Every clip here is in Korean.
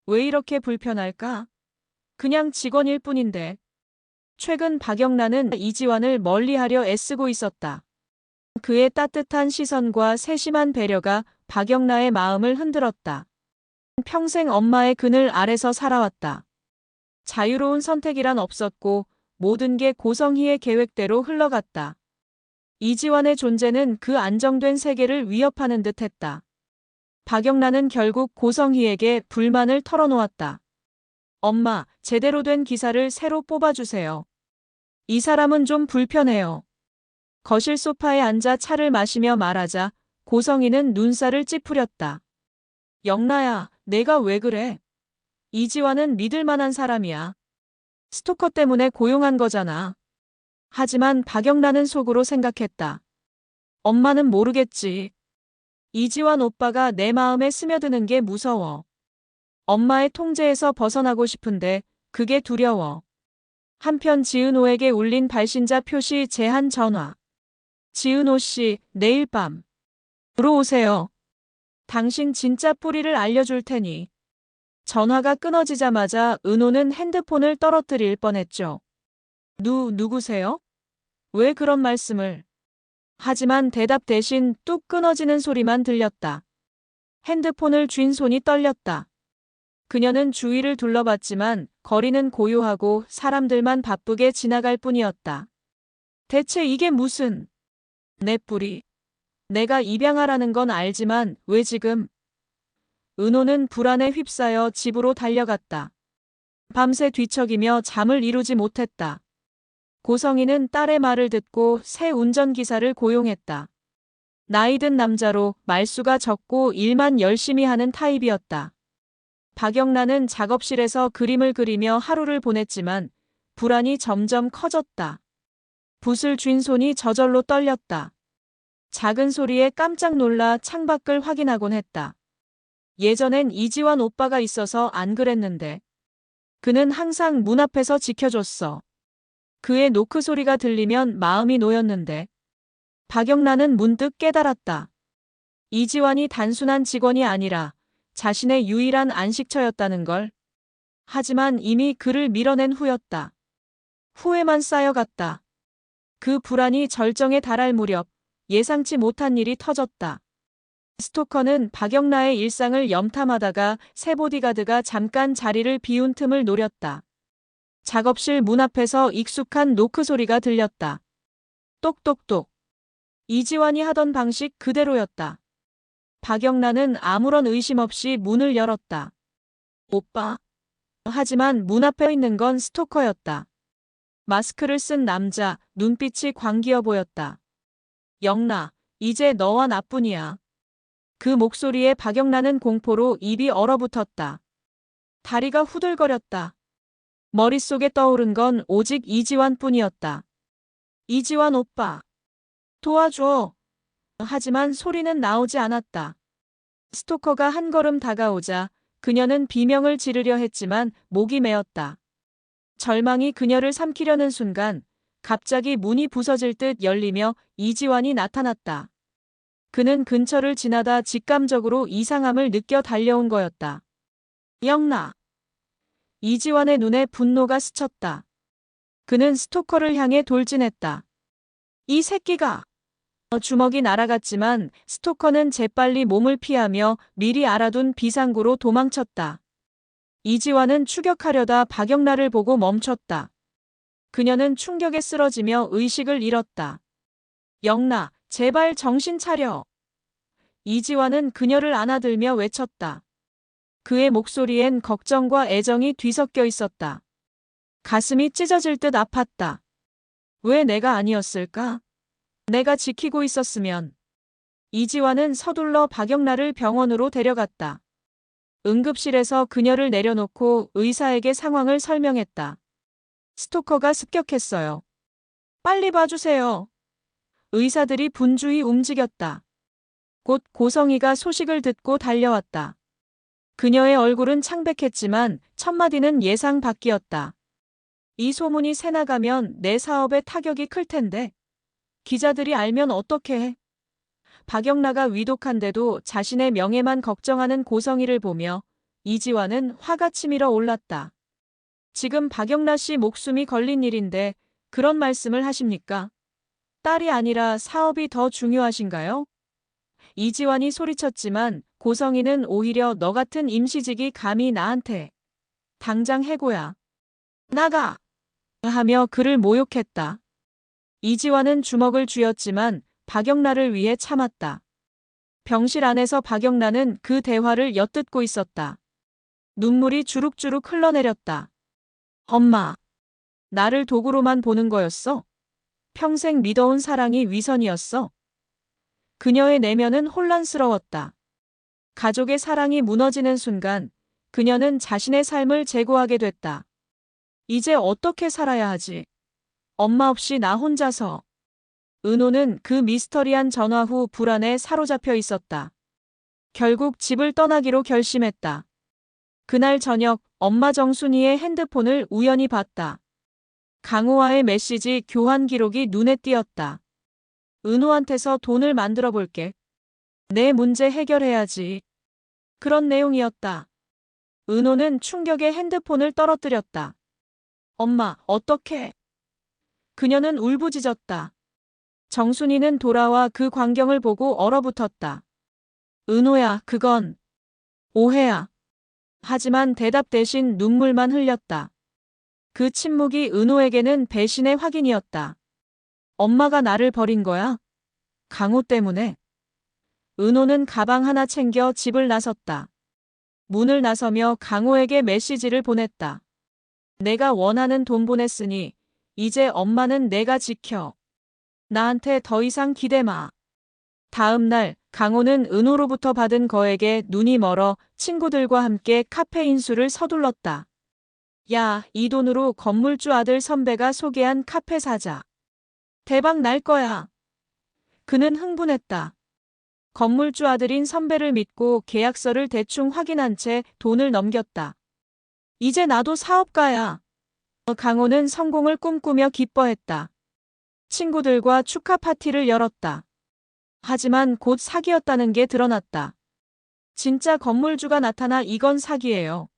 왜 이렇게 불편할까? 그냥 직원일 뿐인데. 최근 박영란은 이지환을 멀리하려 애쓰고 있었다. 그의 따뜻한 시선과 세심한 배려가 박영란의 마음을 흔들었다. 평생 엄마의 그늘 아래서 살아왔다. 자유로운 선택이란 없었고 모든 게 고성희의 계획대로 흘러갔다. 이지환의 존재는 그 안정된 세계를 위협하는 듯했다. 박영란은 결국 고성희에게 불만을 털어놓았다. 엄마, 제대로 된 기사를 새로 뽑아주세요. 이 사람은 좀 불편해요. 거실 소파에 앉아 차를 마시며 말하자 고성희는 눈살을 찌푸렸다. 영라야, 내가 왜 그래? 이지환은 믿을 만한 사람이야. 스토커 때문에 고용한 거잖아. 하지만 박영란은 속으로 생각했다. 엄마는 모르겠지. 이지환 오빠가 내 마음에 스며드는 게 무서워. 엄마의 통제에서 벗어나고 싶은데 그게 두려워. 한편 지은호에게 울린 발신자 표시 제한 전화. 지은호 씨, 내일 밤 들어오세요. 당신 진짜 뿌리를 알려줄 테니. 전화가 끊어지자마자 은호는 핸드폰을 떨어뜨릴 뻔했죠. 누구세요? 왜 그런 말씀을? 하지만 대답 대신 뚝 끊어지는 소리만 들렸다. 핸드폰을 쥔 손이 떨렸다. 그녀는 주위를 둘러봤지만 거리는 고요하고 사람들만 바쁘게 지나갈 뿐이었다. 대체 이게 무슨? 내 뿌리. 내가 입양하라는 건 알지만 왜 지금? 은호는 불안에 휩싸여 집으로 달려갔다. 밤새 뒤척이며 잠을 이루지 못했다. 고성희는 딸의 말을 듣고 새 운전기사를 고용했다. 나이든 남자로 말수가 적고 일만 열심히 하는 타입이었다. 박영란은 작업실에서 그림을 그리며 하루를 보냈지만 불안이 점점 커졌다. 붓을 쥔 손이 저절로 떨렸다. 작은 소리에 깜짝 놀라 창밖을 확인하곤 했다. 예전엔 이지환 오빠가 있어서 안 그랬는데. 그는 항상 문 앞에서 지켜줬어. 그의 노크 소리가 들리면 마음이 놓였는데. 박영란은 문득 깨달았다. 이지환이 단순한 직원이 아니라 자신의 유일한 안식처였다는 걸. 하지만 이미 그를 밀어낸 후였다. 후회만 쌓여갔다. 그 불안이 절정에 달할 무렵 예상치 못한 일이 터졌다. 스토커는 박영라의 일상을 염탐하다가 새 보디가드가 잠깐 자리를 비운 틈을 노렸다. 작업실 문 앞에서 익숙한 노크 소리가 들렸다. 똑똑똑. 이지환이 하던 방식 그대로였다. 박영란은 아무런 의심 없이 문을 열었다. 오빠. 하지만 문 앞에 있는 건 스토커였다. 마스크를 쓴 남자, 눈빛이 광기어 보였다. 영라, 이제 너와 나뿐이야. 그 목소리에 박영란은 공포로 입이 얼어붙었다. 다리가 후들거렸다. 머릿속에 떠오른 건 오직 이지환뿐이었다. 이지환 오빠. 도와줘. 하지만 소리는 나오지 않았다. 스토커가 한 걸음 다가오자 그녀는 비명을 지르려 했지만 목이 메었다. 절망이 그녀를 삼키려는 순간 갑자기 문이 부서질 듯 열리며 이지환이 나타났다. 그는 근처를 지나다 직감적으로 이상함을 느껴 달려온 거였다. 영나. 이지환의 눈에 분노가 스쳤다. 그는 스토커를 향해 돌진했다. 이 새끼가. 주먹이 날아갔지만 스토커는 재빨리 몸을 피하며 미리 알아둔 비상구로 도망쳤다. 이지환은 추격하려다 박영라를 보고 멈췄다. 그녀는 충격에 쓰러지며 의식을 잃었다. 영나, 제발 정신 차려. 이지환은 그녀를 안아들며 외쳤다. 그의 목소리엔 걱정과 애정이 뒤섞여 있었다. 가슴이 찢어질 듯 아팠다. 왜 내가 아니었을까? 내가 지키고 있었으면. 이지환은 서둘러 박영라를 병원으로 데려갔다. 응급실에서 그녀를 내려놓고 의사에게 상황을 설명했다. 스토커가 습격했어요. 빨리 봐주세요. 의사들이 분주히 움직였다. 곧 고성희가 소식을 듣고 달려왔다. 그녀의 얼굴은 창백했지만 첫마디는 예상 밖이었다. 이 소문이 새나가면 내 사업에 타격이 클 텐데. 기자들이 알면 어떻게 해? 박영라가 위독한데도 자신의 명예만 걱정하는 고성희를 보며 이지환은 화가 치밀어 올랐다. 지금 박영나 씨 목숨이 걸린 일인데 그런 말씀을 하십니까? 딸이 아니라 사업이 더 중요하신가요? 이지환이 소리쳤지만 고성이는 오히려 너 같은 임시직이 감히 나한테 당장 해고야. 나가! 하며 그를 모욕했다. 이지환은 주먹을 쥐었지만 박영나를 위해 참았다. 병실 안에서 박영나는 그 대화를 엿듣고 있었다. 눈물이 주룩주룩 흘러내렸다. 엄마, 나를 도구로만 보는 거였어? 평생 믿어온 사랑이 위선이었어? 그녀의 내면은 혼란스러웠다. 가족의 사랑이 무너지는 순간 그녀는 자신의 삶을 재고하게 됐다. 이제 어떻게 살아야 하지? 엄마 없이 나 혼자서. 은호는 그 미스터리한 전화 후 불안에 사로잡혀 있었다. 결국 집을 떠나기로 결심했다. 그날 저녁 엄마 정순이의 핸드폰을 우연히 봤다. 강호와의 메시지 교환 기록이 눈에 띄었다. 은호한테서 돈을 만들어 볼게. 내 문제 해결해야지. 그런 내용이었다. 은호는 충격에 핸드폰을 떨어뜨렸다. 엄마, 어떡해? 그녀는 울부짖었다. 정순이는 돌아와 그 광경을 보고 얼어붙었다. 은호야, 그건 오해야. 하지만 대답 대신 눈물만 흘렸다. 그 침묵이 은호에게는 배신의 확인이었다. 엄마가 나를 버린 거야? 강호 때문에? 은호는 가방 하나 챙겨 집을 나섰다. 문을 나서며 강호에게 메시지를 보냈다. 내가 원하는 돈 보냈으니 이제 엄마는 내가 지켜. 나한테 더 이상 기대 마. 다음 날 강호는 은호로부터 받은 거액에 눈이 멀어 친구들과 함께 카페 인수를 서둘렀다. 야, 이 돈으로 건물주 아들 선배가 소개한 카페 사자. 대박 날 거야. 그는 흥분했다. 건물주 아들인 선배를 믿고 계약서를 대충 확인한 채 돈을 넘겼다. 이제 나도 사업가야. 강호는 성공을 꿈꾸며 기뻐했다. 친구들과 축하 파티를 열었다. 하지만 곧 사기였다는 게 드러났다. 진짜 건물주가 나타나 이건 사기예요.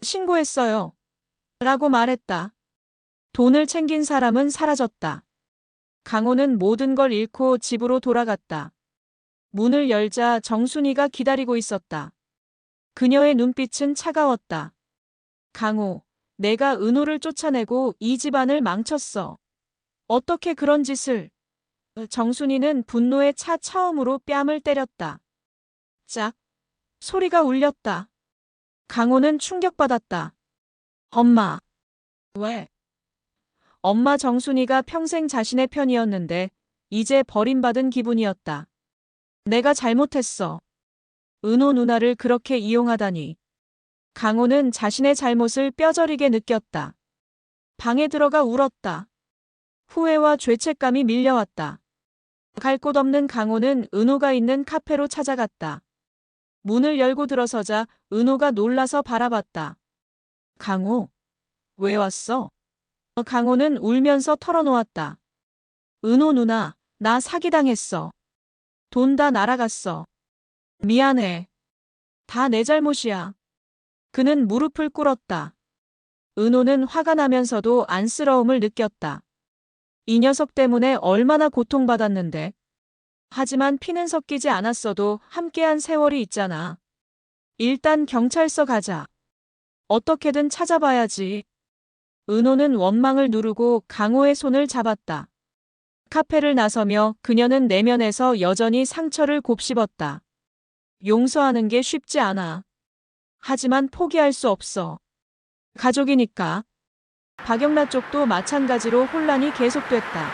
신고했어요. 라고 말했다. 돈을 챙긴 사람은 사라졌다. 강호는 모든 걸 잃고 집으로 돌아갔다. 문을 열자 정순이가 기다리고 있었다. 그녀의 눈빛은 차가웠다. 강호, 내가 은호를 쫓아내고 이 집안을 망쳤어. 어떻게 그런 짓을? 정순이는 분노에 차 처음으로 뺨을 때렸다. 짝! 소리가 울렸다. 강호는 충격받았다. 엄마. 왜? 엄마 정순이가 평생 자신의 편이었는데 이제 버림받은 기분이었다. 내가 잘못했어. 은호 누나를 그렇게 이용하다니. 강호는 자신의 잘못을 뼈저리게 느꼈다. 방에 들어가 울었다. 후회와 죄책감이 밀려왔다. 갈 곳 없는 강호는 은호가 있는 카페로 찾아갔다. 문을 열고 들어서자 은호가 놀라서 바라봤다. 강호, 왜 왔어? 강호는 울면서 털어놓았다. 은호 누나, 나 사기당했어. 돈 다 날아갔어. 미안해. 다 내 잘못이야. 그는 무릎을 꿇었다. 은호는 화가 나면서도 안쓰러움을 느꼈다. 이 녀석 때문에 얼마나 고통받았는데. 하지만 피는 섞이지 않았어도 함께한 세월이 있잖아. 일단 경찰서 가자. 어떻게든 찾아봐야지. 은호는 원망을 누르고 강호의 손을 잡았다. 카페를 나서며 그녀는 내면에서 여전히 상처를 곱씹었다. 용서하는 게 쉽지 않아. 하지만 포기할 수 없어. 가족이니까. 박영나 쪽도 마찬가지로 혼란이 계속됐다.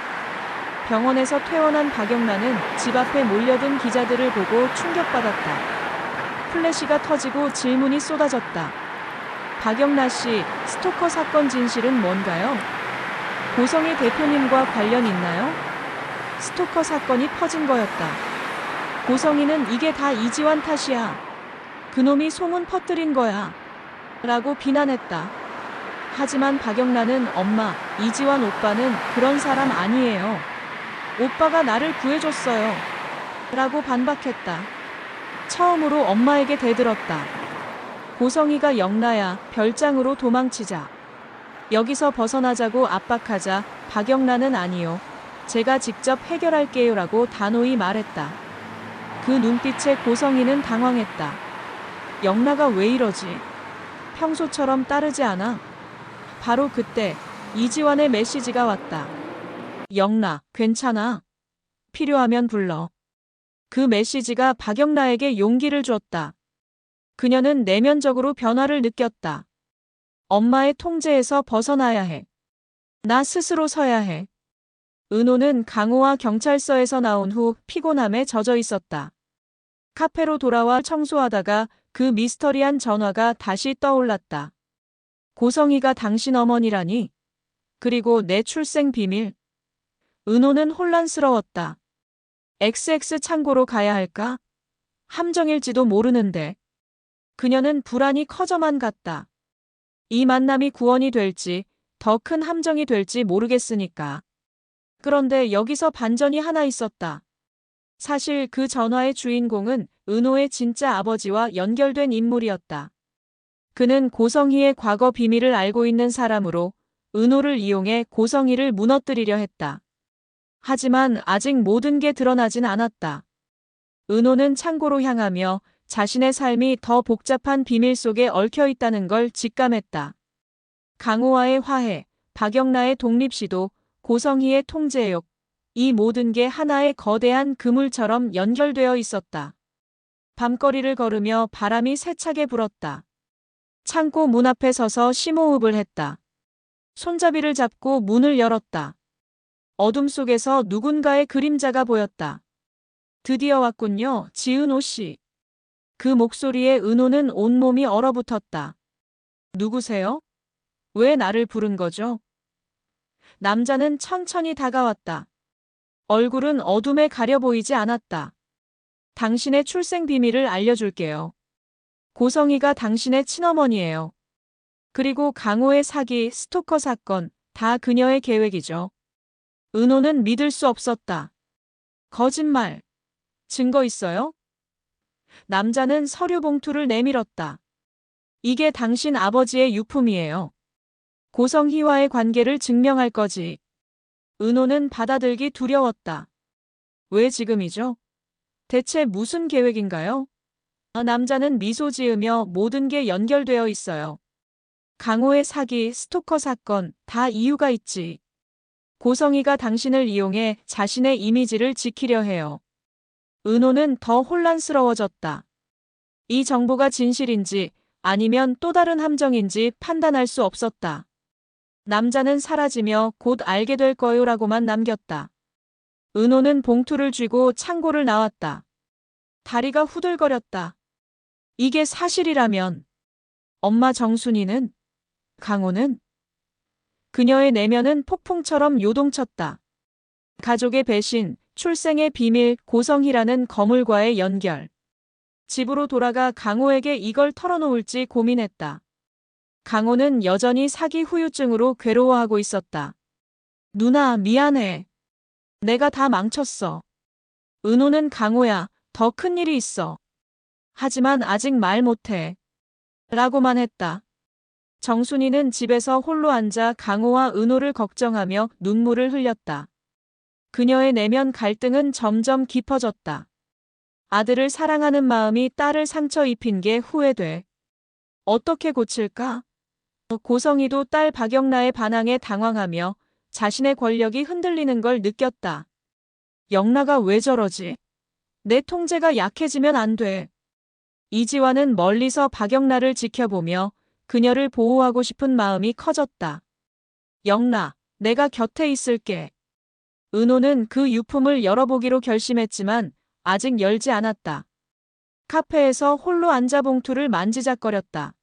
병원에서 퇴원한 박영나는 집 앞에 몰려든 기자들을 보고 충격받았다. 플래시가 터지고 질문이 쏟아졌다. 박영나 씨, 스토커 사건 진실은 뭔가요? 고성희 대표님과 관련 있나요? 스토커 사건이 퍼진 거였다. 고성희는 이게 다 이지환 탓이야. 그놈이 소문 퍼뜨린 거야. 라고 비난했다. 하지만 박영란은 엄마, 이지환 오빠는 그런 사람 아니에요. 오빠가 나를 구해줬어요. 라고 반박했다. 처음으로 엄마에게 대들었다. 고성이가 영나야 별장으로 도망치자. 여기서 벗어나자고 압박하자 박영란은 아니요. 제가 직접 해결할게요라고 단호히 말했다. 그 눈빛에 고성이는 당황했다. 영나가 왜 이러지? 평소처럼 따르지 않아? 바로 그때 이지환의 메시지가 왔다. 영나, 괜찮아. 필요하면 불러. 그 메시지가 박영나에게 용기를 주었다. 그녀는 내면적으로 변화를 느꼈다. 엄마의 통제에서 벗어나야 해. 나 스스로 서야 해. 은호는 강호와 경찰서에서 나온 후 피곤함에 젖어 있었다. 카페로 돌아와 청소하다가 그 미스터리한 전화가 다시 떠올랐다. 고성이가 당신 어머니라니? 그리고 내 출생 비밀? 은호는 혼란스러웠다. XX 창고로 가야 할까? 함정일지도 모르는데. 그녀는 불안이 커져만 갔다. 이 만남이 구원이 될지 더 큰 함정이 될지 모르겠으니까. 그런데 여기서 반전이 하나 있었다. 사실 그 전화의 주인공은 은호의 진짜 아버지와 연결된 인물이었다. 그는 고성희의 과거 비밀을 알고 있는 사람으로 은호를 이용해 고성희를 무너뜨리려 했다. 하지만 아직 모든 게 드러나진 않았다. 은호는 창고로 향하며 자신의 삶이 더 복잡한 비밀 속에 얽혀 있다는 걸 직감했다. 강호와의 화해, 박영나의 독립시도, 고성희의 통제욕, 이 모든 게 하나의 거대한 그물처럼 연결되어 있었다. 밤거리를 걸으며 바람이 세차게 불었다. 창고 문 앞에 서서 심호흡을 했다. 손잡이를 잡고 문을 열었다. 어둠 속에서 누군가의 그림자가 보였다. 드디어 왔군요, 지은호 씨. 그 목소리에 은호는 온몸이 얼어붙었다. 누구세요? 왜 나를 부른 거죠? 남자는 천천히 다가왔다. 얼굴은 어둠에 가려 보이지 않았다. 당신의 출생 비밀을 알려줄게요. 고성희가 당신의 친어머니예요. 그리고 강호의 사기, 스토커 사건, 다 그녀의 계획이죠. 은호는 믿을 수 없었다. 거짓말. 증거 있어요? 남자는 서류 봉투를 내밀었다. 이게 당신 아버지의 유품이에요. 고성희와의 관계를 증명할 거지. 은호는 받아들기 두려웠다. 왜 지금이죠? 대체 무슨 계획인가요? 남자는 미소 지으며 모든 게 연결되어 있어요. 강호의 사기, 스토커 사건, 다 이유가 있지. 고성희가 당신을 이용해 자신의 이미지를 지키려 해요. 은호는 더 혼란스러워졌다. 이 정보가 진실인지 아니면 또 다른 함정인지 판단할 수 없었다. 남자는 사라지며 곧 알게 될 거요라고만 남겼다. 은호는 봉투를 쥐고 창고를 나왔다. 다리가 후들거렸다. 이게 사실이라면 엄마 정순이는? 강호는? 그녀의 내면은 폭풍처럼 요동쳤다. 가족의 배신, 출생의 비밀, 고성희라는 거물과의 연결. 집으로 돌아가 강호에게 이걸 털어놓을지 고민했다. 강호는 여전히 사기 후유증으로 괴로워하고 있었다. 누나, 미안해. 내가 다 망쳤어. 은호는 강호야, 더 큰 일이 있어. 하지만 아직 말 못해. 라고만 했다. 정순이는 집에서 홀로 앉아 강호와 은호를 걱정하며 눈물을 흘렸다. 그녀의 내면 갈등은 점점 깊어졌다. 아들을 사랑하는 마음이 딸을 상처 입힌 게 후회돼. 어떻게 고칠까? 고성희도 딸 박영나의 반항에 당황하며 자신의 권력이 흔들리는 걸 느꼈다. 영나가 왜 저러지? 내 통제가 약해지면 안 돼. 이지환은 멀리서 박영나를 지켜보며 그녀를 보호하고 싶은 마음이 커졌다. 영나, 내가 곁에 있을게. 은호는 그 유품을 열어보기로 결심했지만 아직 열지 않았다. 카페에서 홀로 앉아 봉투를 만지작거렸다.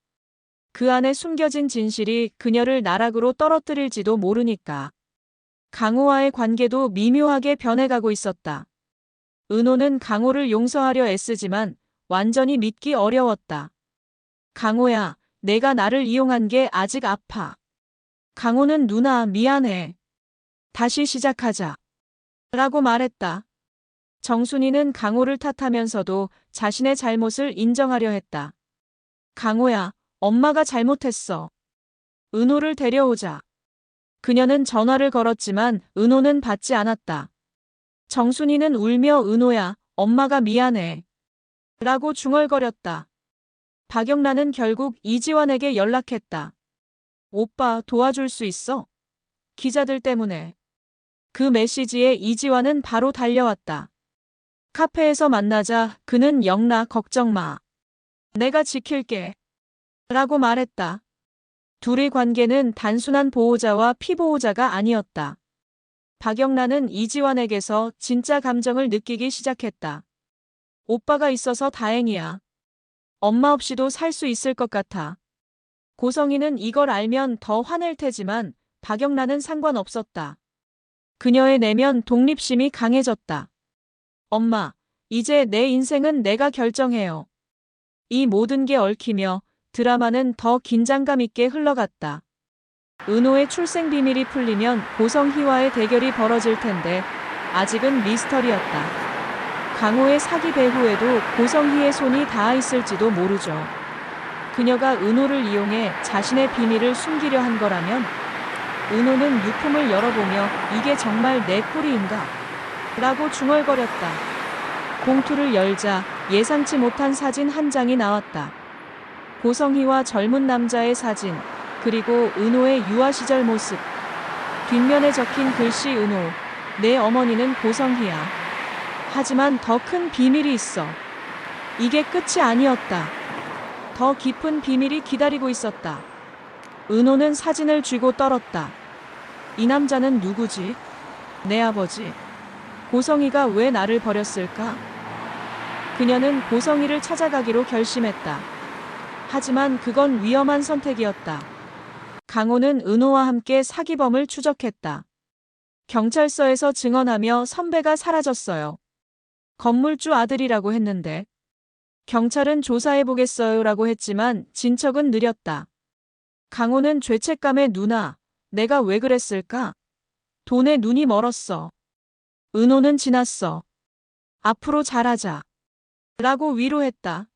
그 안에 숨겨진 진실이 그녀를 나락으로 떨어뜨릴지도 모르니까. 강호와의 관계도 미묘하게 변해가고 있었다. 은호는 강호를 용서하려 애쓰지만 완전히 믿기 어려웠다. 강호야, 내가 나를 이용한 게 아직 아파. 강호는 누나, 미안해. 다시 시작하자. 라고 말했다. 정순이는 강호를 탓하면서도 자신의 잘못을 인정하려 했다. 강호야, 엄마가 잘못했어. 은호를 데려오자. 그녀는 전화를 걸었지만 은호는 받지 않았다. 정순이는 울며 은호야, 엄마가 미안해. 라고 중얼거렸다. 박영란은 결국 이지환에게 연락했다. 오빠 도와줄 수 있어? 기자들 때문에. 그 메시지에 이지환은 바로 달려왔다. 카페에서 만나자 그는 영라 걱정 마. 내가 지킬게. 라고 말했다. 둘의 관계는 단순한 보호자와 피보호자가 아니었다. 박영란은 이지환에게서 진짜 감정을 느끼기 시작했다. 오빠가 있어서 다행이야. 엄마 없이도 살 수 있을 것 같아. 고성이는 이걸 알면 더 화낼 테지만 박영란은 상관없었다. 그녀의 내면 독립심이 강해졌다. 엄마, 이제 내 인생은 내가 결정해요. 이 모든 게 얽히며 드라마는 더 긴장감 있게 흘러갔다. 은호의 출생 비밀이 풀리면 고성희와의 대결이 벌어질 텐데 아직은 미스터리였다. 강호의 사기 배후에도 고성희의 손이 닿아 있을지도 모르죠. 그녀가 은호를 이용해 자신의 비밀을 숨기려 한 거라면 은호는 유품을 열어보며 이게 정말 내 뿌리인가? 라고 중얼거렸다. 봉투를 열자 예상치 못한 사진 한 장이 나왔다. 고성희와 젊은 남자의 사진, 그리고 은호의 유아 시절 모습. 뒷면에 적힌 글씨 은호, 내 어머니는 고성희야. 하지만 더 큰 비밀이 있어. 이게 끝이 아니었다. 더 깊은 비밀이 기다리고 있었다. 은호는 사진을 쥐고 떨었다. 이 남자는 누구지? 내 아버지. 고성희가 왜 나를 버렸을까? 그녀는 고성희를 찾아가기로 결심했다. 하지만 그건 위험한 선택이었다. 강호는 은호와 함께 사기범을 추적했다. 경찰서에서 증언하며 선배가 사라졌어요. 건물주 아들이라고 했는데. 경찰은 조사해보겠어요 라고 했지만 진척은 느렸다. 강호는 죄책감에 누나, 내가 왜 그랬을까? 돈에 눈이 멀었어. 은호는 지났어. 앞으로 잘하자. 라고 위로했다.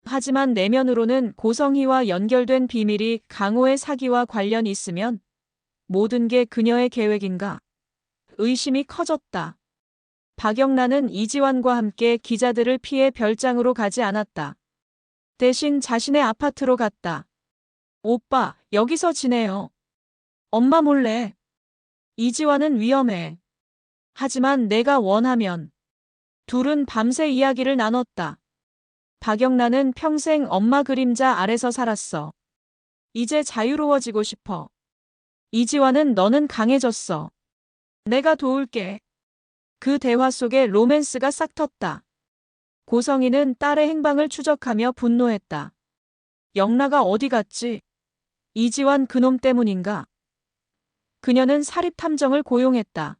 하지만 내면으로는 고성희와 연결된 비밀이 강호의 사기와 관련이 있으면 모든 게 그녀의 계획인가? 의심이 커졌다. 박영란은 이지환과 함께 기자들을 피해 별장으로 가지 않았다. 대신 자신의 아파트로 갔다. 오빠, 여기서 지내요. 엄마 몰래. 이지환은 위험해. 하지만 내가 원하면. 둘은 밤새 이야기를 나눴다. 박영란은 평생 엄마 그림자 아래서 살았어. 이제 자유로워지고 싶어. 이지환은 너는 강해졌어. 내가 도울게. 그 대화 속에 로맨스가 싹 텄다. 고성희는 딸의 행방을 추적하며 분노했다. 영라가 어디 갔지? 이지환 그놈 때문인가? 그녀는 사립탐정을 고용했다.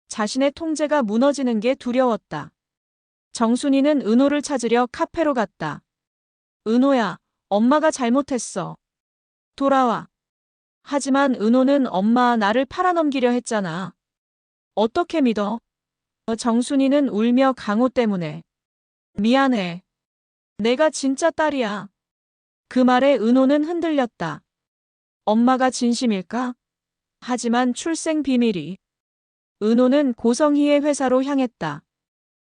자신의 통제가 무너지는 게 두려웠다. 정순이는 은호를 찾으려 카페로 갔다. 은호야, 엄마가 잘못했어. 돌아와. 하지만 은호는 엄마 나를 팔아넘기려 했잖아. 어떻게 믿어? 정순이는 울며 강호 때문에. 미안해. 내가 진짜 딸이야. 그 말에 은호는 흔들렸다. 엄마가 진심일까? 하지만 출생 비밀이. 은호는 고성희의 회사로 향했다.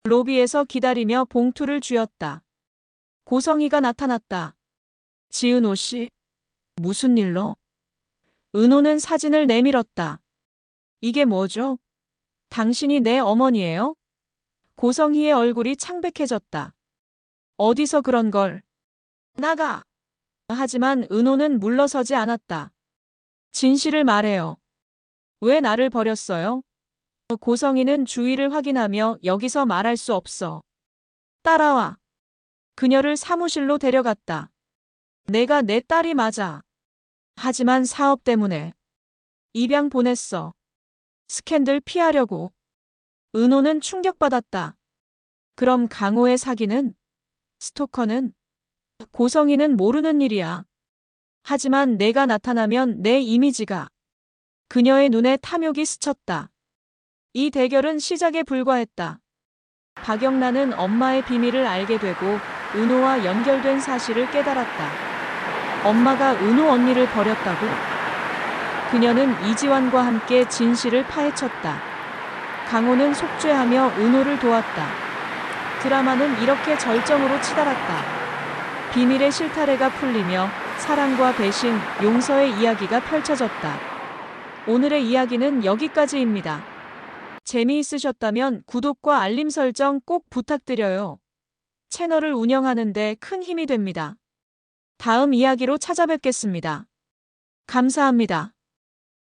로비에서 기다리며 봉투를 쥐었다. 고성희가 나타났다. 지은호 씨? 무슨 일로? 은호는 사진을 내밀었다. 이게 뭐죠? 당신이 내 어머니예요? 고성희의 얼굴이 창백해졌다. 어디서 그런 걸? 나가! 하지만 은호는 물러서지 않았다. 진실을 말해요. 왜 나를 버렸어요? 고성희는 주위를 확인하며 여기서 말할 수 없어. 따라와. 그녀를 사무실로 데려갔다. 내가 내 딸이 맞아. 하지만 사업 때문에. 입양 보냈어. 스캔들 피하려고. 은호는 충격받았다. 그럼 강호의 사기는? 스토커는? 고성희는 모르는 일이야. 하지만 내가 나타나면 내 이미지가. 그녀의 눈에 탐욕이 스쳤다. 이 대결은 시작에 불과했다. 박영란은 엄마의 비밀을 알게 되고 은호와 연결된 사실을 깨달았다. 엄마가 은호 언니를 버렸다고? 그녀는 이지환과 함께 진실을 파헤쳤다. 강호는 속죄하며 은호를 도왔다. 드라마는 이렇게 절정으로 치달았다. 비밀의 실타래가 풀리며 사랑과 배신, 용서의 이야기가 펼쳐졌다. 오늘의 이야기는 여기까지입니다. 재미있으셨다면 구독과 알림 설정 꼭 부탁드려요. 채널을 운영하는 데 큰 힘이 됩니다. 다음 이야기로 찾아뵙겠습니다. 감사합니다.